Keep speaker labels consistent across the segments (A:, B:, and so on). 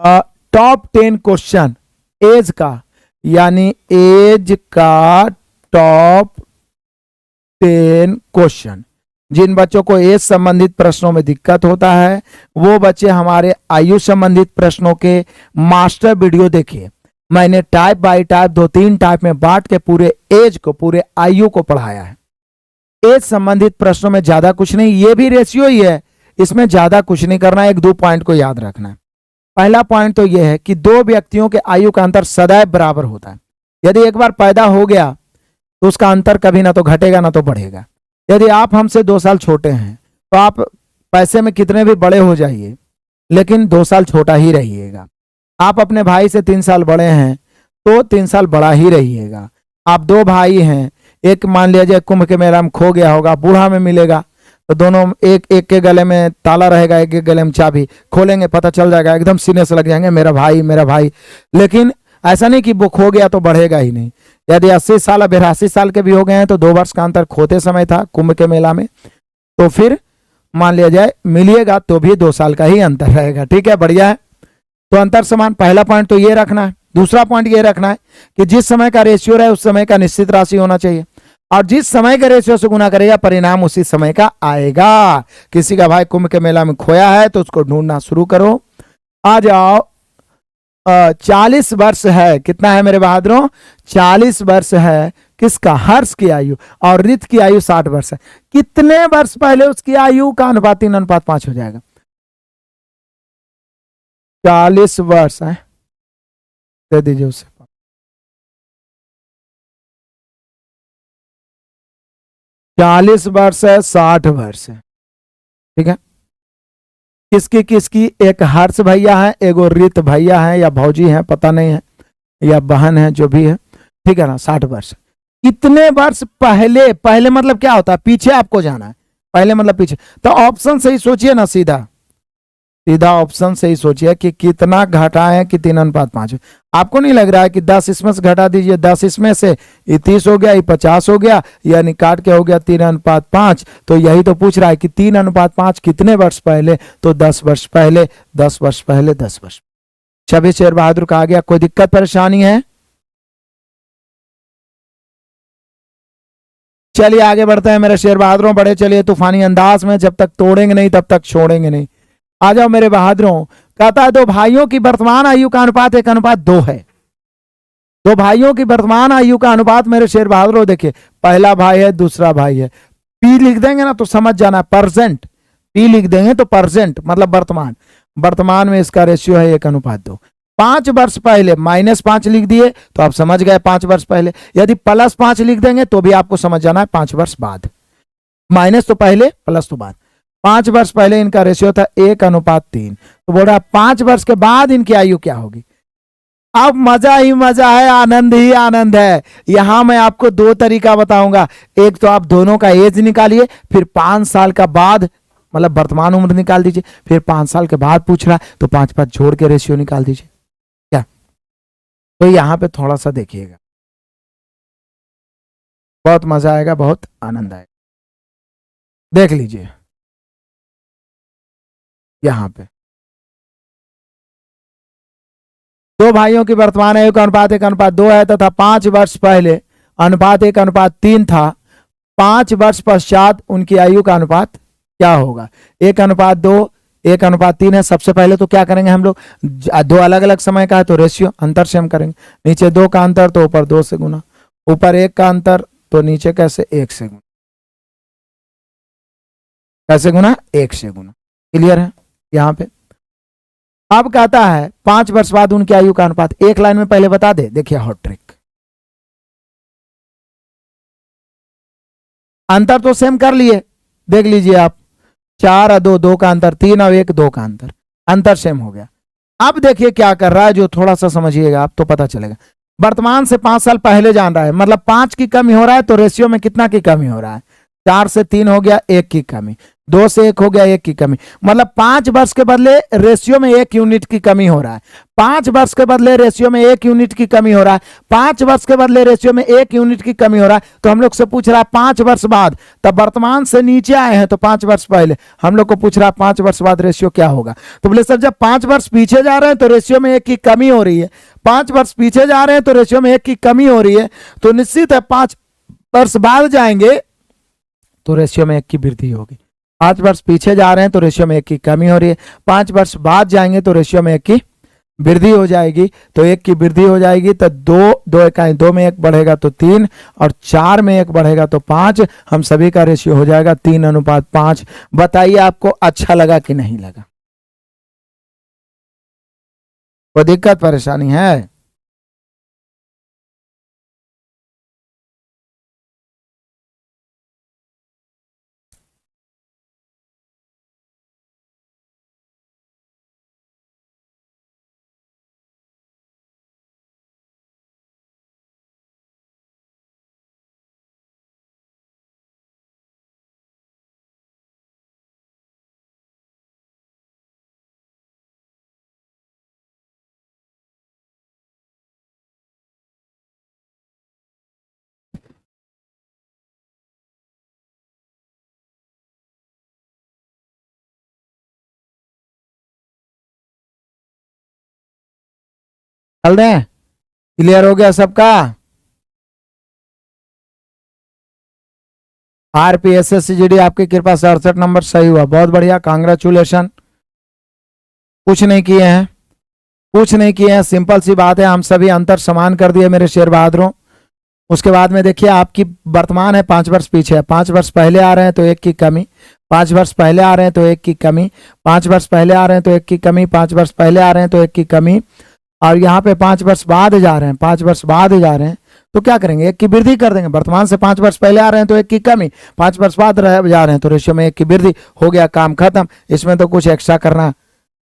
A: Top 10 question as का, यानी as का टॉप 10 क्वेश्चन। जिन बच्चों को एज संबंधित प्रश्नों में दिक्कत होता है वो बच्चे हमारे आयु संबंधित प्रश्नों के मास्टर वीडियो देखिए। मैंने टाइप बाय टाइप 2-3 टाइप में बांट के पूरे एज को, पूरे आयु को पढ़ाया है। एज संबंधित प्रश्नों में ज्यादा कुछ नहीं, ये भी रेशियो ही है, इसमें ज्यादा कुछ नहीं करना है। 1-2 पॉइंट को याद रखना है। पहला पॉइंट तो यह है कि दो व्यक्तियों के आयु का अंतर सदैव बराबर होता है। यदि एक बार पैदा हो गया तो उसका अंतर कभी ना तो घटेगा ना तो बढ़ेगा। यदि आप हमसे 2 साल छोटे हैं तो आप पैसे में कितने भी बड़े हो जाइए लेकिन 2 साल छोटा ही रहिएगा। आप अपने भाई से 3 साल बड़े हैं तो 3 साल बड़ा ही रहिएगा। आप 2 भाई हैं, एक मान लीजिए कुंभ के मेला में खो गया होगा, बूढ़ा में मिलेगा तो दोनों एक एक के गले में ताला रहेगा, एक के गले में चाबी, खोलेंगे पता चल जाएगा, एकदम सीने से लग जाएंगे मेरा भाई मेरा भाई। लेकिन ऐसा नहीं कि वो खो गया तो बढ़ेगा ही नहीं। यदि 80 साल 82 साल के भी हो गए हैं तो 2 वर्ष का अंतर खोते समय था कुंभ के मेला में, तो फिर मान लिया जाए मिलिएगा तो भी 2 साल का ही अंतर रहेगा। ठीक है, बढ़िया है। तो अंतर समान, पहला पॉइंट तो ये रखना है। दूसरा पॉइंट ये रखना है कि जिस समय का रेशियो रहे उस समय का निश्चित राशि होना चाहिए, और जिस समय के रेशियो से गुना करेगा परिणाम उसी समय का आएगा। किसी का भाई कुंभ के मेला में खोया है तो उसको ढूंढना शुरू करो। आ जाओ, 40 वर्ष है, कितना है मेरे बहादुरों? 40 वर्ष है किसका? हर्ष की आयु, और रित की आयु 60 वर्ष है। कितने वर्ष पहले उसकी आयु का अनुपात 3:5 हो जाएगा? 40 वर्ष है, दे दीजिए उसे। 40 वर्ष है, 60 वर्ष है। ठीक है, किसकी किसकी? एक हर्ष भैया है, एगो रित भैया है या भौजी है पता नहीं है, या बहन है, जो भी है। ठीक है ना, 60 वर्ष। कितने वर्ष पहले? पहले मतलब क्या होता है? पीछे आपको जाना है। पहले मतलब पीछे, तो ऑप्शन से ही सोचिए ना, सीधा सीधा ऑप्शन से ही सोचिए कि कितना घटाएं कि 3:5। आपको नहीं लग रहा है कि 10 इसमें से घटा दीजिए, 10 इसमें से, ये 30 हो गया, ये 50 हो गया, यानी काट के हो गया 3:5। तो यही तो पूछ रहा है कि 3:5 कितने वर्ष पहले? तो 10 वर्ष पहले, 10 वर्ष पहले, 10 वर्ष। छवि शेर बहादुर का आ गया। कोई दिक्कत परेशानी है? चलिए आगे बढ़ते हैं मेरे शेर बहादुरों। बड़े चलिए तूफानी अंदाज में, जब तक तोड़ेंगे नहीं तब तक छोड़ेंगे नहीं। आ जाओ मेरे बहादुरों। कहता है 2 भाइयों की वर्तमान आयु का अनुपात 1:2 है। 2 भाइयों की वर्तमान आयु का अनुपात मेरे शेर बहादुरों देखिए, पहला भाई है, दूसरा भाई है। पी लिख देंगे ना तो समझ जाना, परसेंट। पी लिख देंगे तो परसेंट मतलब वर्तमान। वर्तमान में इसका रेशियो है 1:2। 5 वर्ष पहले -5 लिख दिए तो आप समझ गए 5 वर्ष पहले। यदि +5 लिख देंगे तो भी आपको समझ जाना है 5 वर्ष बाद। माइनस तो पहले, प्लस तो बाद। 5 वर्ष पहले इनका रेशियो था 1:3। तो बोल रहा 5 वर्ष के बाद इनकी आयु क्या होगी? अब मजा ही मजा है, आनंद ही आनंद है। यहां मैं आपको 2 तरीका बताऊंगा। एक तो आप दोनों का एज निकालिए, फिर 5 साल का बाद मतलब वर्तमान उम्र निकाल दीजिए, फिर 5 साल के बाद पूछ रहा है तो 5 जोड़ के रेशियो निकाल दीजिए। क्या? तो यहां पे थोड़ा सा देखिएगा, बहुत मजा आएगा, बहुत आनंद आएगा। देख लीजिए यहां पे 2 भाइयों की वर्तमान आयु का अनुपात 1:2 है तथा 5 वर्ष पहले अनुपात 1:3 था। 5 वर्ष पश्चात उनकी आयु का अनुपात क्या होगा? 1:2, 1:3 है। सबसे पहले तो क्या करेंगे हम लोग? 2 अलग अलग समय का है तो रेशियो अंतर से हम करेंगे। नीचे 2 का अंतर तो ऊपर 2 से गुना, ऊपर 1 का अंतर तो नीचे कैसे? 1 से गुना। कैसे गुना? 1 से गुना। क्लियर है यहां पे? अब कहता है 5 वर्ष बाद उनकी आयु का अनुपात। एक लाइन में पहले बता दे, देखिए हॉट ट्रिक। अंतर तो सेम कर लिए, देख लीजिए आप। 4 और 2, 2 का अंतर, 3 और 1, 2 का अंतर, अंतर सेम हो गया। अब देखिए क्या कर रहा है, जो थोड़ा सा समझिएगा आप तो पता चलेगा। वर्तमान से 5 साल पहले जान रहा है, मतलब 5 की कमी हो रहा है तो रेशियो में कितना की कमी हो रहा है? 4 से 3 हो गया, 1 की कमी। 2 से 1 हो गया, 1 की कमी, मतलब 5 वर्ष के बदले रेशियो में 1 यूनिट की कमी हो रहा है। 5 वर्ष के बदले रेशियो में 1 यूनिट की कमी हो रहा है। 5 वर्ष के बदले रेशियो में 1 यूनिट की कमी हो रहा है। तो हम लोग से पूछ रहा है 5 वर्ष बाद, तब वर्तमान से नीचे आए हैं तो 5 वर्ष पहले हम लोग को पूछ रहा है 5 वर्ष बाद रेशियो क्या होगा। तो बोले सर जब 5 वर्ष पीछे जा रहे हैं तो रेशियो में 1 की कमी हो रही है, 5 वर्ष पीछे जा रहे हैं तो रेशियो में 1 की कमी हो रही है, तो निश्चित है 5 वर्ष बाद जाएंगे तो रेशियो में 1 की वृद्धि होगी। 5 वर्ष पीछे जा रहे हैं तो रेशियो में 1 की कमी हो रही है, 5 वर्ष बाद जाएंगे तो रेशियो में 1 की वृद्धि हो जाएगी। तो 1 की वृद्धि हो जाएगी तो 2 इकाई 2 में 1 बढ़ेगा तो 3 और 4 में 1 बढ़ेगा तो 5। हम सभी का रेशियो हो जाएगा 3:5। बताइए आपको अच्छा लगा कि नहीं लगा? कोई दिक्कत परेशानी है? चल रहे हैं? क्लियर हो गया सबका? RPSS-CGD आपकी कृपा से 68 नंबर सही हुआ, बहुत बढ़िया, कांग्रेचुलेशन। कुछ नहीं किए हैं, कुछ नहीं किए हैं, सिंपल सी बात है, हम सभी अंतर समान कर दिए मेरे शेर बहादुरों। उसके बाद में देखिए आपकी वर्तमान है 5 वर्ष पीछे है, 5 वर्ष पहले आ रहे हैं तो 1 की कमी, 5 वर्ष पहले आ रहे हैं तो 1 की कमी, 5 वर्ष पहले आ रहे हैं तो 1 की कमी, 5 वर्ष पहले आ रहे हैं तो 1 की कमी, और यहाँ पे 5 वर्ष बाद जा रहे हैं, 5 वर्ष बाद जा रहे हैं तो क्या करेंगे? 1 की वृद्धि कर देंगे। वर्तमान से 5 वर्ष पहले आ रहे हैं तो 1 की कमी, 5 वर्ष बाद जा रहे हैं तो रेशियो में 1 की वृद्धि, हो गया काम खत्म। इसमें तो कुछ एक्स्ट्रा करना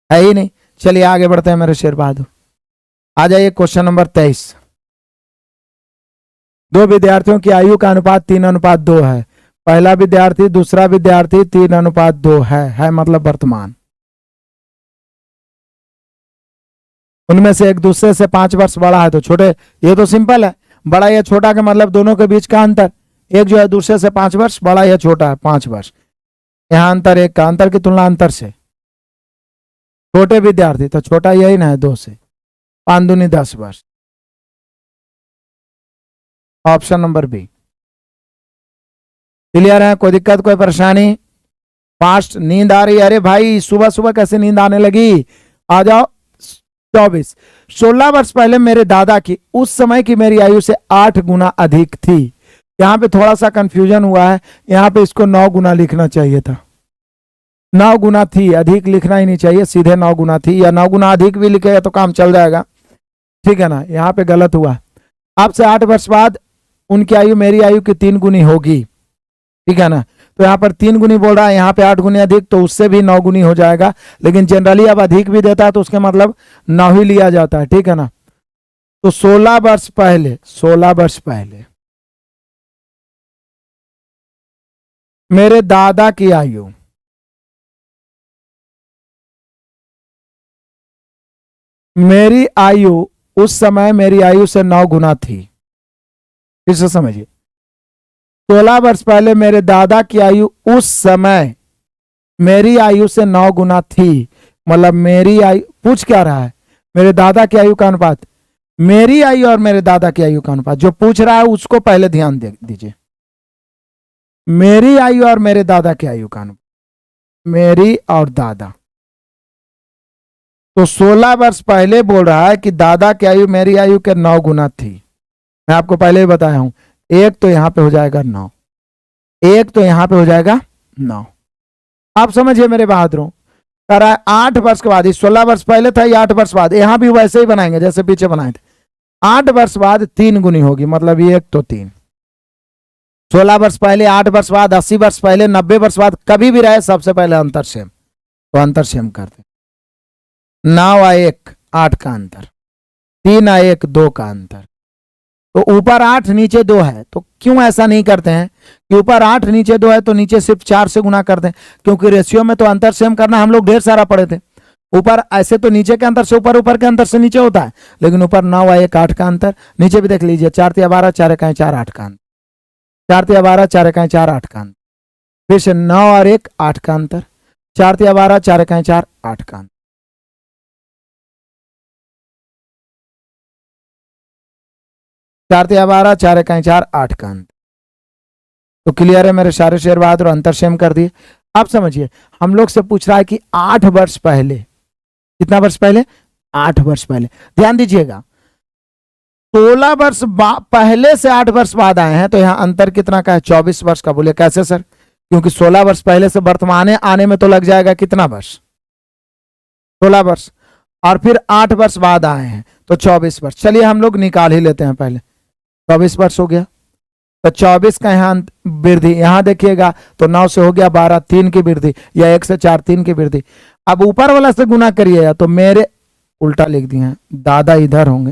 A: है ही नहीं। चलिए आगे बढ़ते हैं मेरे शेर बहादुर। आ जाइए क्वेश्चन नंबर 23। 2 विद्यार्थियों की आयु का अनुपात 3:2 है। पहला विद्यार्थी दूसरा विद्यार्थी 3:2 है मतलब वर्तमान। उनमें से एक दूसरे से 5 वर्ष बड़ा है तो छोटे, ये तो सिंपल है, बड़ा या छोटा का मतलब दोनों के बीच का अंतर। एक जो है दूसरे से 5 वर्ष बड़ा या छोटा है 5 वर्ष, यहाँ अंतर 1 का, अंतर की तुलना अंतर से। छोटे विद्यार्थी तो छोटा यही ना है 2 से, 5 दूनी 10 वर्ष। Option number B. क्लियर है? कोई दिक्कत कोई परेशानी? फास्ट नींद आ रही है? अरे भाई सुबह सुबह कैसे नींद आने लगी? आ जाओ। 24। 16 वर्ष पहले मेरे दादा की उस समय की मेरी आयु से 8 गुना अधिक थी। यहाँ पे थोड़ा सा कंफ्यूजन हुआ है, यहाँ पे इसको 9 गुना लिखना चाहिए था। 9 गुना थी, अधिक लिखना ही नहीं चाहिए, सीधे 9 गुना थी, या 9 गुना अधिक भी लिखेगा तो काम चल जाएगा, ठीक है ना? यहाँ पे गलत हुआ। अब से 8 वर्ष बाद उनकी आयु मेरी आयु की 3 गुनी होगी, ठीक है ना? तो यहाँ पर 3 गुनी बोल रहा है, यहाँ पे 8 गुनी अधिक, तो उससे भी 9 गुनी हो जाएगा। लेकिन जनरली अब अधिक भी देता है तो उसके मतलब 9 ही लिया जाता है, ठीक है ना? तो 16 वर्ष पहले, 16 वर्ष पहले मेरे दादा की आयु, मेरी आयु उस समय मेरी आयु से 9 गुना थी। फिर से समझिए, 16 वर्ष पहले मेरे दादा की आयु उस समय मेरी आयु से 9 गुना थी, मतलब मेरी आयु, पूछ क्या रहा है? मेरे दादा की आयु का अनुपात, मेरी आयु और मेरे दादा की आयु का अनुपात। जो पूछ रहा है उसको पहले ध्यान दीजिए। मेरी आयु और मेरे दादा की आयु का अनुपात, मेरी और दादा। तो 16 वर्ष पहले बोल रहा है कि दादा की आयु मेरी आयु के 9 गुना थी। मैं आपको पहले ही बताया हूं, एक तो यहां पे हो जाएगा 9, एक तो यहां पे हो जाएगा 9। आप समझिए मेरे बहादुरों, कर रहा है 8 वर्ष के बाद, 16 वर्ष पहले था, ये 8 वर्ष बाद, यहां भी वैसे ही बनाएंगे जैसे पीछे बनाए थे। 8 वर्ष बाद 3 गुनी होगी, मतलब ये 1 तो 3। 16 वर्ष पहले, 8 वर्ष बाद, 80 वर्ष पहले, 90 वर्ष बाद, कभी भी रहे सबसे पहले अंतर सेम, तो अंतर सेम करते। 9 आ 1 8 का अंतर, 3 आ 1 2 का अंतर, तो ऊपर 8 नीचे 2 है। तो क्यों ऐसा नहीं करते हैं कि ऊपर 8 नीचे 2 है तो नीचे सिर्फ 4 से गुना कर दें, क्योंकि रेशियो में तो अंतर सेम करना हम लोग ढेर सारा पढ़े थे। ऊपर ऐसे तो नीचे के अंतर से ऊपर, ऊपर के अंतर से नीचे होता है, लेकिन ऊपर 9 और 1 8 का अंतर, नीचे भी देख लीजिए 4 तिया 12 4 इकाई 4 8 का अंतर, 4 तिया 12 4 इकाई 4 8 का अंतर, फिर से 9 और 1 8 का अंतर, 4 तिया 12 4 इकाई 4 8 का अंतर। 4 तिया 12 4 इकाई 4 8 का अंतर। तो क्लियर है मेरे सारे शेर बहादुर, अंतर सेम कर दिए। अब समझिए हम लोग से पूछ रहा है कि 8 वर्ष पहले, कितना वर्ष पहले, 8 वर्ष पहले। ध्यान दीजिएगा 16 वर्ष पहले से 8 वर्ष बाद आए हैं, तो यहां अंतर कितना का है, 24 वर्ष का। बोले कैसे सर, क्योंकि 16 वर्ष पहले से वर्तमान आने में तो लग जाएगा कितना वर्ष, 16 वर्ष, और फिर 8 वर्ष बाद आए हैं तो 24 वर्ष। चलिए हम लोग निकाल ही लेते हैं पहले, 24 वर्ष हो गया तो 24 का यहाँ वृद्धि, यहां देखिएगा तो 9 से हो गया 12, 3 की वृद्धि, या 1 से 4 3 की वृद्धि। अब ऊपर वाला से गुना करिएगा तो मेरे उल्टा लिख दिए हैं, दादा इधर होंगे,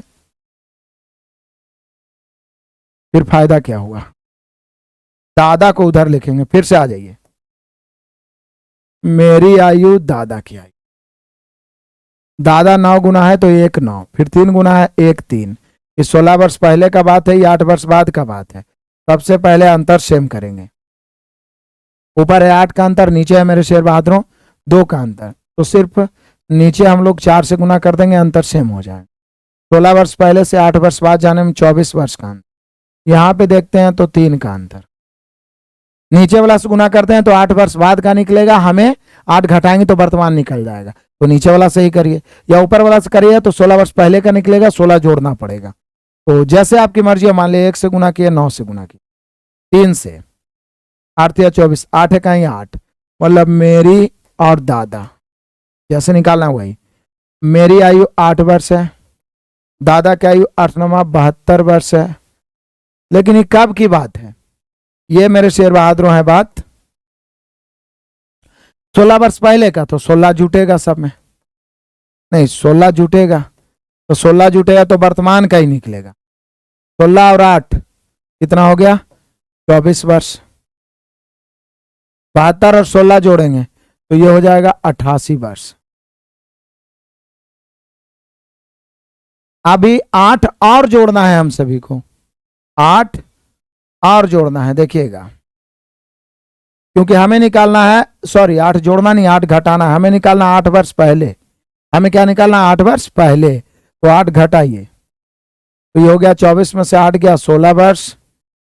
A: फिर फायदा क्या हुआ, दादा को उधर लिखेंगे। फिर से आ जाइए, मेरी आयु दादा की आयु, दादा 9 गुना है तो 1 9, फिर 3 गुना है 1 3। ये 16 वर्ष पहले का बात है, ये 8 वर्ष बाद का बात है। सबसे पहले अंतर सेम करेंगे, ऊपर है 8 का अंतर, नीचे है मेरे शेर बहादुरों 2 का अंतर, तो सिर्फ नीचे हम लोग 4 से गुना कर देंगे, अंतर सेम हो जाए। 16 वर्ष पहले से 8 वर्ष बाद जाने में 24 वर्ष का अंतर, यहां पे देखते हैं तो 3 का अंतर, नीचे वाला से गुना करते हैं तो 8 वर्ष बाद का निकलेगा, हमें 8 घटाएंगे तो वर्तमान निकल जाएगा, तो नीचे वाला से ही करिए, या ऊपर वाला से करिए तो 16 वर्ष पहले का निकलेगा, 16 जोड़ना पड़ेगा। तो जैसे आपकी मर्जी है, मान लिया 1 से गुना किया, 9 से गुना किया, 3 से, 8 या 24, 8 है कहीं 8, मतलब मेरी और दादा, जैसे निकालना वही, मेरी आयु 8 वर्ष है, दादा की आयु 8 9 72 वर्ष है। लेकिन ये कब की बात है, ये मेरे शेर बहादुरों है बात 16 वर्ष पहले का, तो 16 जुटेगा सब में, नहीं 16 जुटेगा, तो 16 जुटेगा तो वर्तमान का ही निकलेगा। 16 और 8 कितना हो गया, 24 वर्ष। 72 और 16 जोड़ेंगे तो ये हो जाएगा 88 वर्ष। अभी 8 और जोड़ना है हम सभी को, 8 और जोड़ना है, देखिएगा, क्योंकि हमें निकालना है, सॉरी 8 जोड़ना नहीं 8 घटाना है, हमें निकालना 8 वर्ष पहले, हमें क्या निकालना 8 वर्ष पहले, तो 8 घटाइए तो ये हो गया 24 में से 8 गया 16 वर्ष,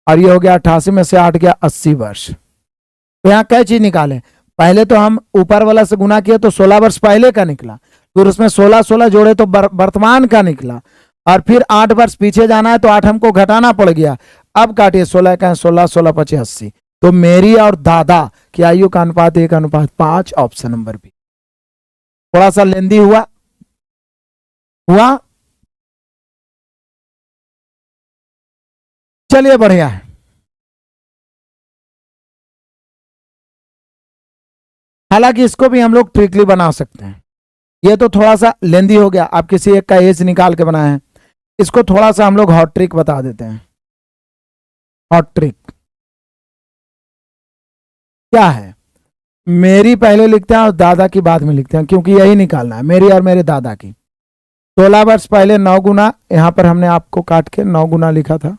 A: और ये हो गया 88 में से 8 गया 80 वर्ष। तो यहाँ कई चीज निकालें, पहले तो हम ऊपर वाला से गुना किया तो 16 वर्ष पहले का निकला, फिर उसमें 16 16 जोड़े तो वर्तमान का निकला, और फिर 8 वर्ष पीछे जाना है तो 8 हमको घटाना पड़ गया। अब काटिए 16 का 16 16 25 80, तो मेरी और दादा की आयु का अनुपात 1:5, ऑप्शन नंबर बी। थोड़ा सा लेंदी हुआ, चलिए बढ़िया है। हालांकि इसको भी हम लोग ट्रिकली बना सकते हैं, ये तो थोड़ा सा लेंदी हो गया, आप किसी एक का एज निकाल के बनाए हैं, इसको थोड़ा सा हम लोग हॉट ट्रिक बता देते हैं। हॉट ट्रिक क्या है, मेरी पहले लिखते हैं और दादा की बाद में लिखते हैं, क्योंकि यही निकालना है, मेरी और मेरे दादा की। 16 वर्ष पहले 9 गुना, यहां पर हमने आपको काट के 9 गुना लिखा था,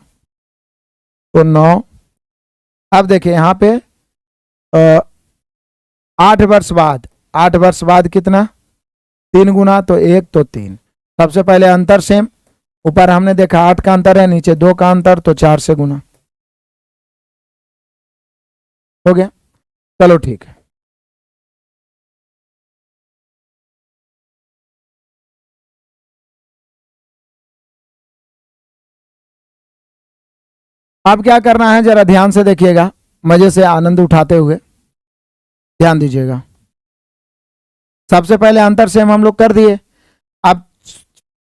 A: तो 9। अब देखिए यहां पे 8 वर्ष बाद, 8 वर्ष बाद कितना, 3 गुना, तो 1 तो 3। सबसे पहले अंतर सेम, ऊपर हमने देखा 8 का अंतर है, नीचे 2 का अंतर, तो 4 से गुना हो गया। चलो ठीक है, अब क्या करना है जरा ध्यान से देखिएगा, मजे से आनंद उठाते हुए ध्यान दीजिएगा। सबसे पहले अंतर सेम हम लोग कर दिए, अब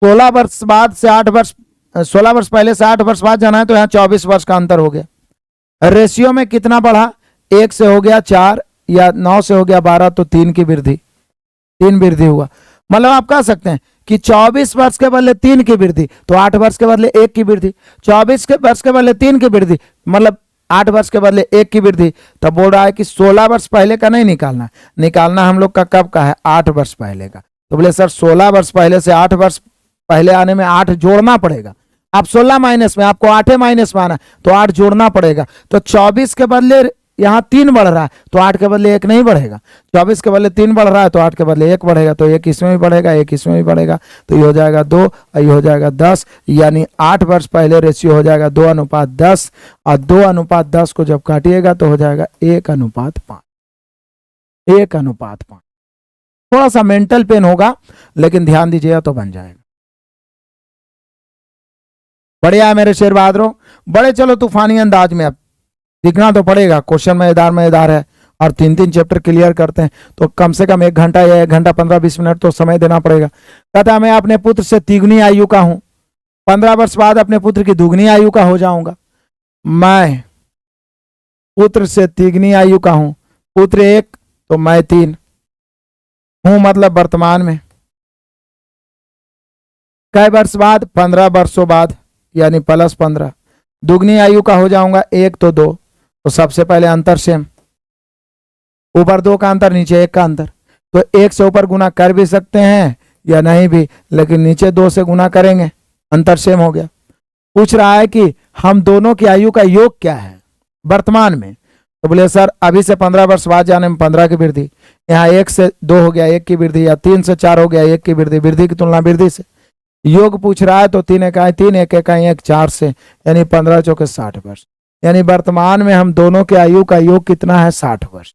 A: 16 वर्ष बाद से 8 वर्ष, 16 वर्ष पहले से 8 वर्ष बाद जाना है, तो यहाँ 24 वर्ष का अंतर हो गया। रेशियो में कितना बढ़ा, 1 से हो गया 4, या 9 से हो गया 12, तो 3 की वृद्धि, 3 वृद्धि हुआ। मतलब आप कह सकते हैं कि 24 वर्ष के बदले 3 की वृद्धि, तो 8 वर्ष के बदले 1 की वृद्धि, 24 के वर्ष के बदले 3 की वृद्धि, मतलब 8 वर्ष के बदले 1 की वृद्धि। तब बोल रहा है कि 16 वर्ष पहले का नहीं निकालना, निकालना हम लोग का कब का है, 8 वर्ष पहले का। तो बोले सर 16 वर्ष पहले से 8 वर्ष पहले आने में 8 जोड़ना पड़ेगा। आप 16 माइनस में, आपको 8 माइनस में आना, तो 8 जोड़ना पड़ेगा। तो 24 के बदले यहाँ 3 बढ़ रहा है, तो 8 के बदले 1 नहीं बढ़ेगा। 24 के बदले 3 बढ़ रहा है, तो 8 के बदले 1 बढ़ेगा, तो 1 इसमें भी बढ़ेगा, 1 इसमें भी बढ़ेगा, तो ये हो जाएगा 2 और ये हो जाएगा 10। यानी 8 वर्ष पहले रेशियो हो जाएगा 2:10, और 2:10 को जब काटिएगा तो हो जाएगा 1:5, 1:5। थोड़ा सा मेंटल पेन होगा, लेकिन ध्यान दीजिएगा तो बन जाएगा। बढ़िया है मेरे शेर बहादुरों, बड़े चलो तूफानी अंदाज में। अब दिखना तो पड़ेगा, क्वेश्चन मजेदार है, और 3 चैप्टर क्लियर करते हैं तो कम से कम 1 घंटा या 1 घंटा 15-20 मिनट तो समय देना पड़ेगा। कहता मैं अपने पुत्र से तिगुनी आयु का हूं, 15 वर्ष बाद अपने पुत्र की दुगनी आयु का हो जाऊंगा। मैं पुत्र से तिगुनी आयु का हूं, पुत्र 1 तो मैं 3 हूं, मतलब वर्तमान में। कई वर्ष बाद, 15 वर्षों बाद, यानी +15। दुगनी आयु का हो जाऊंगा 1 तो 2, तो सबसे पहले अंतर सेम, ऊपर 2 का अंतर, नीचे 1 का अंतर। तो 1 से ऊपर गुना कर भी सकते हैं या नहीं भी, लेकिन नीचे 2 से गुना करेंगे, अंतर सेम हो गया। पूछ रहा है कि हम दोनों की आयु का योग क्या है वर्तमान में। तो बोले सर अभी से 15 वर्ष बाद जाने में 15 की वृद्धि, यहाँ 1 से 2 हो गया 1 की वृद्धि, या 3 से 4 हो गया 1 की वृद्धि, वृद्धि की तुलना वृद्धि से। योग पूछ रहा है तो 3 इकाई 3, 1 इकाई 1, 4 से, यानी 15 चौके 60 वर्ष। यानी वर्तमान में हम दोनों के आयु का योग कितना है, 60 वर्ष।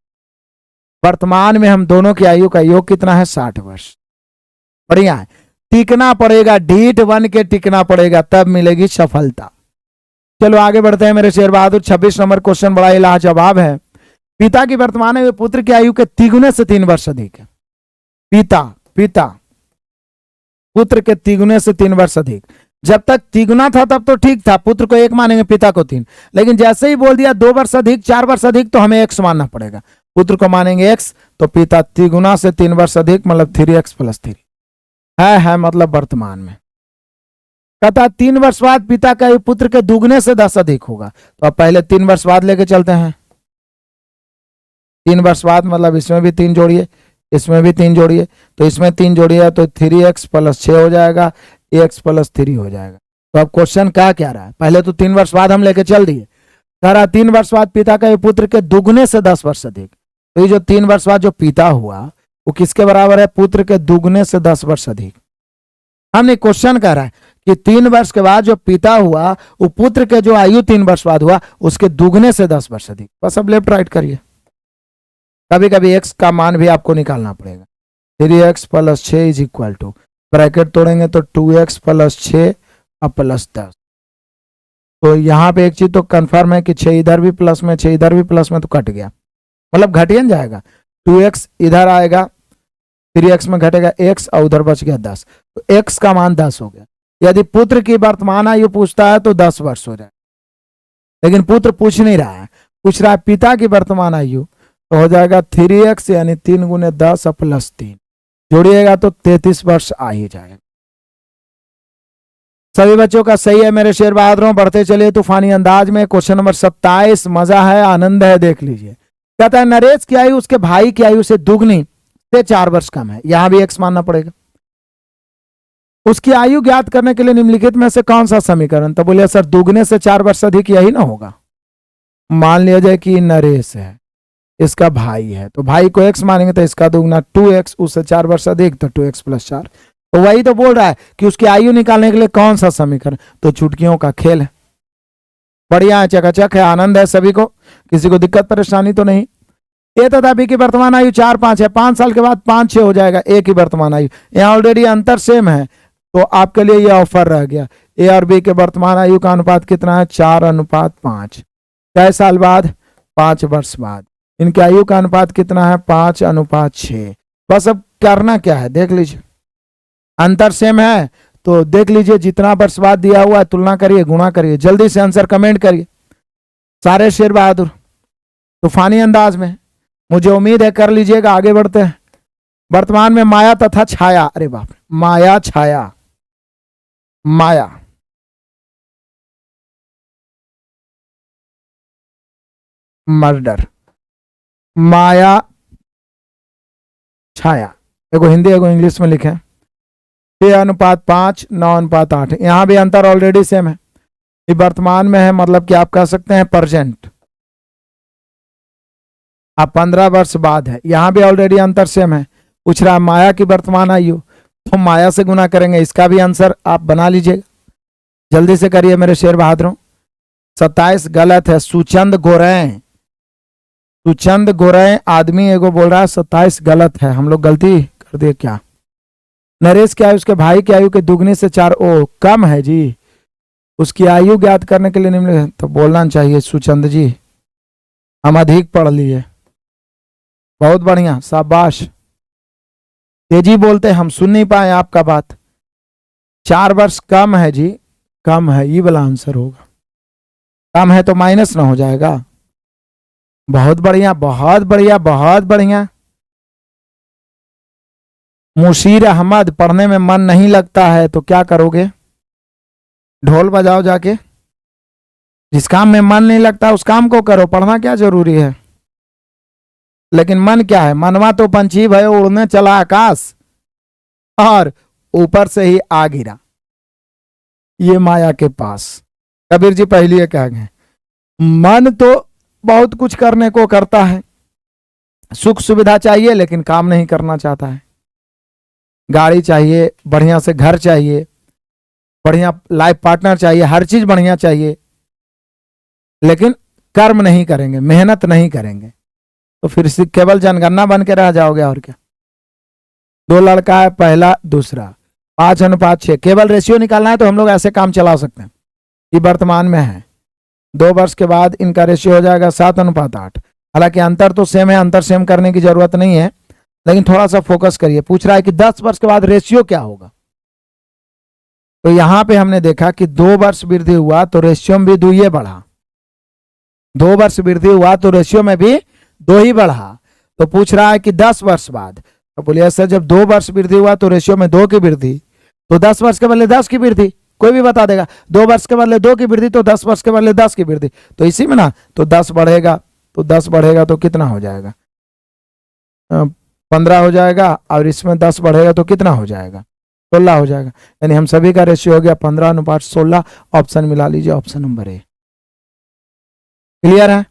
A: वर्तमान में हम दोनों की आयु का योग कितना है, 60 वर्ष। बढ़िया है, टिकना पड़ेगा, ढीठ बन के टिकना पड़ेगा, तब मिलेगी सफलता। चलो आगे बढ़ते हैं मेरे शेर बहादुर। 26 नंबर क्वेश्चन बड़ा ही लाजवाब है। पिता की वर्तमान में पुत्र की आयु के तिगुने से 3 वर्ष अधिक है। पिता पुत्र के तिगुने से 3 वर्ष अधिक। जब तक तिगुना था तब तो ठीक था, पुत्र को 1 मानेंगे, पिता को 3। लेकिन जैसे ही बोल दिया 2 वर्ष अधिक, 4 वर्ष अधिक, तो हमें x मानना पड़ेगा। पुत्र को मानेंगे x, तो पिता तिगुना से 3 वर्ष अधिक, मतलब 3x + 3 है मतलब वर्तमान में। कहता 3 वर्ष बाद पिता का पुत्र के दुगने से 10 अधिक होगा। तो अब पहले 3 वर्ष बाद लेके चलते हैं। 3 वर्ष बाद मतलब इसमें भी 3 जोड़िए, इसमें भी 3 जोड़िए, तो इसमें 3 जोड़िए तो 3x + 6 हो जाएगा, x + 3 हो जाएगा। तो अब क्वेश्चन क्या रहा है, पहले तो 3 वर्ष बाद हम लेके चल दिए। कह रहा 3 वर्ष बाद पिता का पुत्र के दुगने से 10 वर्ष अधिक। तो ये जो 3 वर्ष बाद जो पिता हुआ वो किसके बराबर है, पुत्र के दुगने से 10 वर्ष अधिक। हमने क्वेश्चन कह रहा है कि 3 वर्ष के बाद जो पिता हुआ वो पुत्र के जो आयु 3 वर्ष बाद हुआ उसके दुगने से 10 वर्ष अधिक। बस अब लेफ्ट राइट करिए। कभी कभी x का मान भी आपको निकालना पड़ेगा। 3x + 6 = ब्रैकेट तोड़ेंगे तो 2x + 6 और +10। तो यहाँ पे एक चीज तो कंफर्म है कि 6 इधर भी प्लस में, 6 इधर भी प्लस में, तो कट गया, मतलब घटियन जाएगा। 2x इधर आएगा, 3x में घटेगा x और उधर बच गया 10, तो x का मान 10 हो गया। यदि पुत्र की वर्तमान आयु पूछता है तो 10 वर्ष हो जाए, लेकिन पुत्र पूछ नहीं रहा है, पूछ रहा है पिता की वर्तमान आयु, तो हो जाएगा 3x यानी 3 × 10 + 3 जोड़िएगा तो 33 वर्ष आ ही जाएगा। सभी बच्चों का सही है मेरे शेर बहादुरों। बढ़ते चलिए तूफानी अंदाज में। क्वेश्चन नंबर 27, मजा है आनंद है, देख लीजिए। कहता है नरेश की आयु उसके भाई की आयु से दुगनी से 4 वर्ष कम है। यहां भी x मानना पड़ेगा। उसकी आयु ज्ञात करने के लिए निम्नलिखित में से कौन सा समीकरण, तो बोलिए सर दुगने से 4 वर्ष अधिक यही ना होगा। मान लिया जाए कि नरेश है, इसका भाई है, तो भाई को x मानेंगे तो इसका दुगना 2x, उससे 4 वर्ष अधिक तो 2x + 4। तो वही तो बोल रहा है कि उसकी आयु निकालने के लिए कौन सा समीकरण, तो चुटकियों का खेल है। बढ़िया है, चकाचक है, आनंद है सभी को, किसी को दिक्कत परेशानी तो नहीं। ए तथा बी की वर्तमान आयु 4, 5 है, 5 साल के बाद 5, 6 हो जाएगा। ए की वर्तमान आयु यहाँ ऑलरेडी अंतर सेम है, तो आपके लिए यह ऑफर रह गया। ए और बी के वर्तमान आयु का अनुपात कितना है, 4:5। कै साल बाद, 5 वर्ष बाद। इनकी आयु का अनुपात कितना है, 5:6। बस अब करना क्या है देख लीजिए, अंतर सेम है तो देख लीजिए जितना वर्ष बाद दिया हुआ है तुलना करिए, गुणा करिए, जल्दी से आंसर कमेंट करिए सारे शेर बहादुर तूफानी अंदाज में। मुझे उम्मीद है कर लीजिएगा। आगे बढ़ते हैं। वर्तमान में माया तथा छाया, अरे बाप, माया छाया, माया मर्डर, माया छाया, एगो हिंदी एगो इंग्लिश में लिखे 6:5, 9:8। यहां भी अंतर ऑलरेडी सेम है, ये वर्तमान में है, मतलब कि आप कह सकते हैं प्रेजेंट। अब 15 वर्ष बाद है, यहां भी ऑलरेडी अंतर सेम है। पूछ रहा है माया की वर्तमान आयु, तो माया से गुना करेंगे, इसका भी आंसर आप बना लीजिएगा, जल्दी से करिए मेरे शेर बहादुरों। 27 गलत है, सुचंद गोरें, सुचंद गोरें आदमी एगो बोल रहा है 27 गलत है, हम लोग गलती कर दिए क्या। नरेश की आयु उसके भाई की आयु के दुगनी से 4, ओ कम है जी, उसकी आयु ज्ञात करने के लिए निम्न तो बोलना चाहिए सुचंद जी, हम अधिक पढ़ लिए। बहुत बढ़िया, शाबाश, तेजी बोलते, हम सुन नहीं पाए आपका बात। 4 वर्ष कम है जी, कम है, ये वाला आंसर होगा। कम है तो माइनस ना हो जाएगा। बहुत बढ़िया, बहुत बढ़िया, बहुत बढ़िया। मुशीर अहमद, पढ़ने में मन नहीं लगता है तो क्या करोगे? ढोल बजाओ जाके। जिस काम में मन नहीं लगता उस काम को करो, पढ़ना क्या जरूरी है। लेकिन मन क्या है? मनवा तो पंछी भय उड़ने चला आकाश और ऊपर से ही आ गिरा ये माया के पास। कबीर जी पहले ये कह गए, मन तो बहुत कुछ करने को करता है, सुख सुविधा चाहिए लेकिन काम नहीं करना चाहता है। गाड़ी चाहिए, बढ़िया से घर चाहिए, बढ़िया लाइफ पार्टनर चाहिए, हर चीज बढ़िया चाहिए, लेकिन कर्म नहीं करेंगे, मेहनत नहीं करेंगे तो फिर केवल जनगणना बन के रह जाओगे और क्या। 2 लड़का है, पहला दूसरा, 5:6, केवल रेशियो निकालना है तो हम लोग ऐसे काम चला सकते हैं। ये वर्तमान में है, 2 वर्ष के बाद इनका रेशियो हो जाएगा 7:8। हालांकि अंतर तो सेम है, अंतर सेम करने की जरूरत नहीं है, लेकिन थोड़ा सा फोकस करिए। पूछ रहा है कि 10 वर्ष के बाद रेशियो क्या होगा, तो यहां पे हमने देखा कि 2 वर्ष वृद्धि हुआ तो रेशियो में भी 2 ही बढ़ा, 2 वर्ष वृद्धि हुआ तो रेशियो में भी 2 ही बढ़ा। तो पूछ रहा है कि 10 वर्ष बाद, तो बोलिए सर जब 2 वर्ष वृद्धि हुआ तो रेशियो में 2 की वृद्धि, तो 10 वर्ष के बदले 10 की वृद्धि, कोई भी बता देगा। 2 वर्ष के बदले 2 की वृद्धि तो 10 वर्ष के बदले 10 की वृद्धि, तो इसी में ना, तो 10 बढ़ेगा, तो 10 बढ़ेगा तो कितना हो जाएगा, 15 हो जाएगा, और इसमें 10 बढ़ेगा तो कितना हो जाएगा, 16 हो जाएगा। यानी हम सभी का रेशियो हो गया 15:16। ऑप्शन मिला लीजिए, ऑप्शन नंबर ए। क्लियर है?